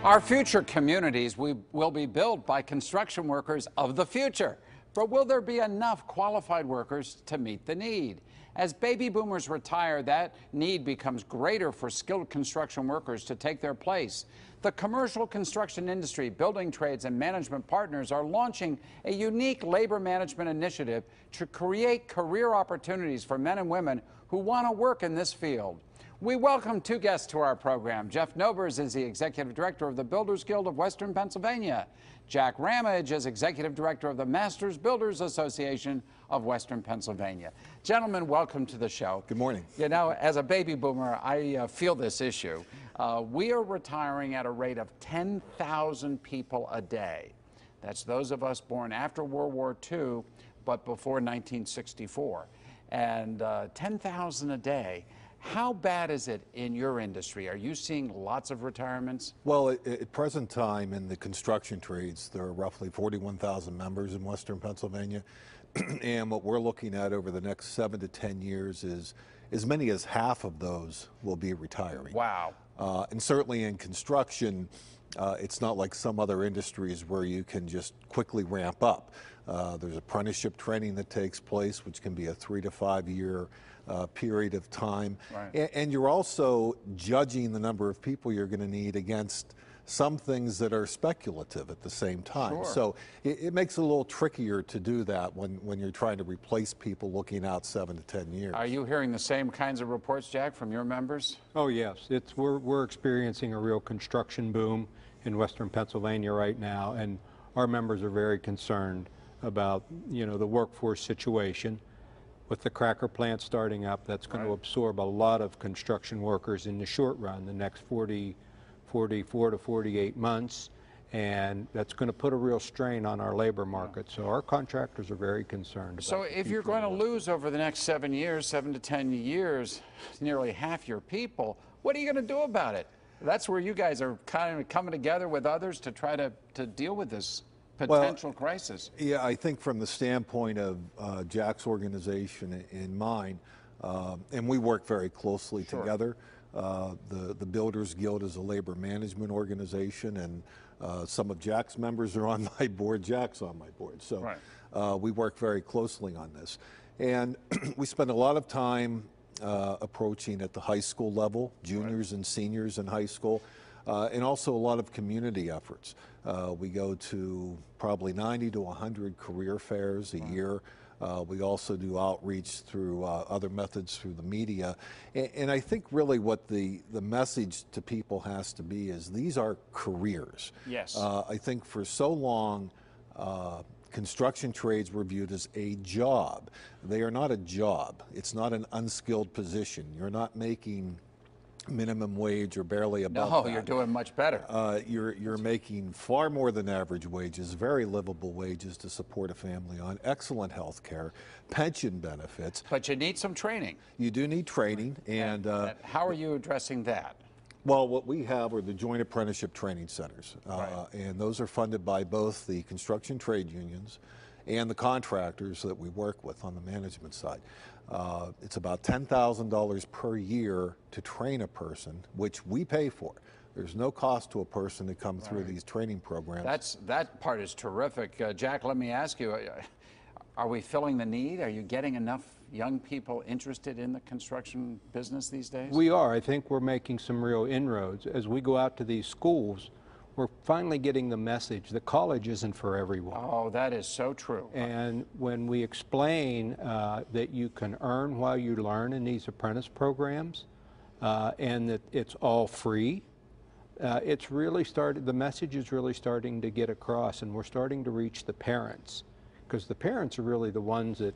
Our future communities will be built by construction workers of the future. But will there be enough qualified workers to meet the need? As baby boomers retire, that need becomes greater for skilled construction workers to take their place. The commercial construction industry, building trades, and management partners are launching a unique labor management initiative to create career opportunities for men and women who want to work in this field. We welcome two guests to our program. Jeff Nobers is the Executive Director of the Builders Guild of Western Pennsylvania. Jack Ramage is Executive Director of the Masters Builders Association of Western Pennsylvania. Gentlemen, welcome to the show. Good morning. You know, as a baby boomer, I feel this issue. We are retiring at a rate of 10,000 people a day. That's those of us born after World War II, but before 1964. And 10,000 a day. How bad is it in your industry? Are you seeing lots of retirements? Well, at present time in the construction trades, there are roughly 41,000 members in Western Pennsylvania. And what we're looking at over the next 7 to 10 years is as many as half of those will be retiring. Wow. And certainly in construction, it's not like some other industries where you can just quickly ramp up. There's apprenticeship training that takes place, which can be a 3 to 5 year period of time. Right. And you're also judging the number of people you're going to need against some things that are speculative at the same time. Sure. So it makes it a little trickier to do that when you're trying to replace people looking out 7 to 10 years. Are you hearing the same kinds of reports, Jack, from your members? Oh yes, we're experiencing a real construction boom in Western Pennsylvania right now, and our members are very concerned about, you know, the workforce situation. With the cracker plant starting up, that's going to absorb a lot of construction workers in the short run, the next 44 to 48 months, and that's going to put a real strain on our labor market. So our contractors are very concerned. So if you're going to lose over the next 7 to 10 years, nearly half your people, what are you going to do about it? That's where you guys are kind of coming together with others to try to deal with this potential crisis. Yeah, I think from the standpoint of Jack's organization and mine, and we work very closely together. The Builders Guild is a labor management organization, and some of Jack's members are on my board. Jack's on my board. So we work very closely on this. And we spend a lot of time approaching at the high school level, juniors and seniors in high school, and also a lot of community efforts. We go to probably 90 to 100 career fairs a year. We also do outreach through other methods through the media. And I think really what the message to people has to be is these are careers. Yes. I think for so long, construction trades were viewed as a job. They are not a job. It's not an unskilled position. You're not making minimum wage or barely above that. No, you're doing much better. You're making far more than average wages, very livable wages to support a family on, excellent health care, pension benefits. But you need some training. You do need training. And how are you addressing that? Well, what we have are the joint apprenticeship training centers. And those are funded by both the construction trade unions and the contractors that we work with on the management side. It's about $10,000 per year to train a person, which we pay for. There's no cost to a person to come through these training programs. That part is terrific. Jack, let me ask you, are we filling the need? Are you getting enough young people interested in the construction business these days? We are. I think we're making some real inroads. As we go out to these schools, we're finally getting the message that college isn't for everyone. Oh, that is so true. And when we explain that you can earn while you learn in these apprentice programs, and that it's all free, it's really started, the message is really starting to get across, and we're starting to reach the parents, because the parents are really the ones that,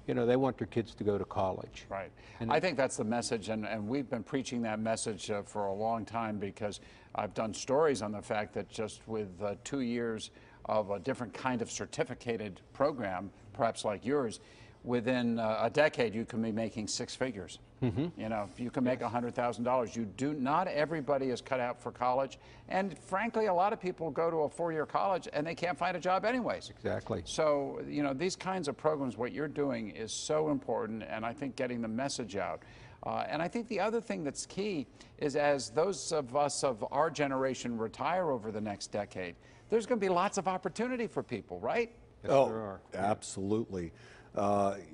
you know, they want their kids to go to college. Right. And I think that's the message, and we've been preaching that message for a long time, because I've done stories on the fact that just with 2 years of a different kind of certificated program, perhaps like yours, within a decade you can be making 6 figures. You know, you can make $100,000. Not everybody is cut out for college, and frankly, a lot of people go to a 4-year college and they can't find a job anyways. Exactly. So, you know, these kinds of programs, what you're doing is so important, and I think getting the message out. And I think the other thing that's key is as those of us of our generation retire over the next decade, there's going to be lots of opportunity for people, right? Yes, there are. Absolutely.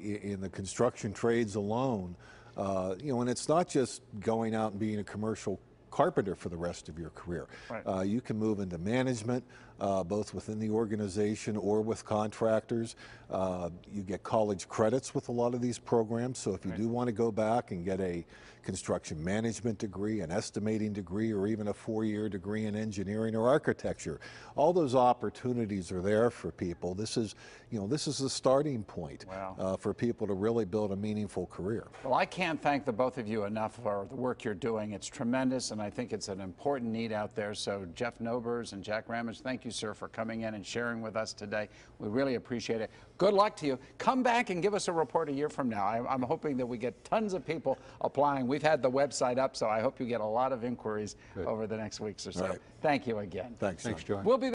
In the construction trades alone, you know, and it's not just going out and being a commercial carpenter for the rest of your career. Right. You can move into management, both within the organization or with contractors. You get college credits with a lot of these programs, so if you do want to go back and get a construction management degree, an estimating degree, or even a 4-year degree in engineering or architecture, all those opportunities are there for people. This is, you know, this is the starting point for people to really build a meaningful career. Well, I can't thank the both of you enough for the work you're doing. It's tremendous, and I think it's an important need out there. So Jeff Nobers and Jack Ramage, thank you, sir, for coming in and sharing with us today. We really appreciate it. Good luck to you. Come back and give us a report a year from now. I'm hoping that we get tons of people applying. We've had the website up, so I hope you get a lot of inquiries over the next weeks or so. Right. Thank you again. Thanks, Thanks, John. We'll be